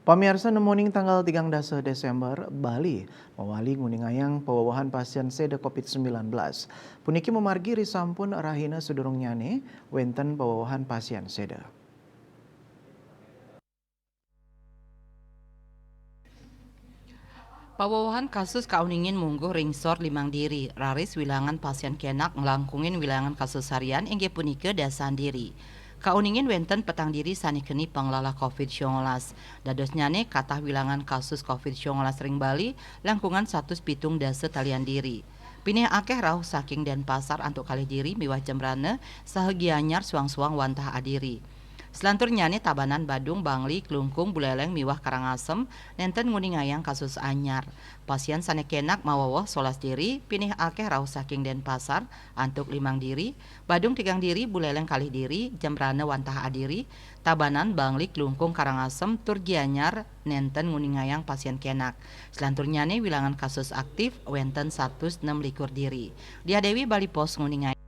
Pamirsa nemoning tanggal 13 Desember, Bali, mawali nguningayang pewawahan pasien seda COVID-19. Puniki memargi risampun rahina sudurung nyane, wenten pewawahan pasien seda. Pawawahan kasus kauningin mungguh ringsor limang diri, raris wilangan pasien kenak ngelangkungin wilangan kasus harian inggih punike dasan diri. Kauningin wenten petang diri sanikeni pengelola COVID-19. Dados nyane katah wilangan kasus COVID-19 ring Bali langkungan 107 talian diri. Pinih akeh rauh saking Denpasar antuk kali diri miwah Jembrane saha Gianyar suang-suang wantah adiri. Selantur nyane Tabanan Badung Bangli Klungkung Buleleng miwah Karangasem nenten nguningayang kasus anyar. Pasien sanekenak mawawoh 11 diri pinih akeh rauh saking Denpasar antuk 5 diri, Badung 3 diri, Buleleng kalih diri, Jembrane wantah adiri, Tabanan Bangli Klungkung Karangasem tur Gianyar nenten nguningayang pasien kenak. Selantur nyane wilangan kasus aktif wenten 106 diri. Dia Dewi Bali Pos nguningayang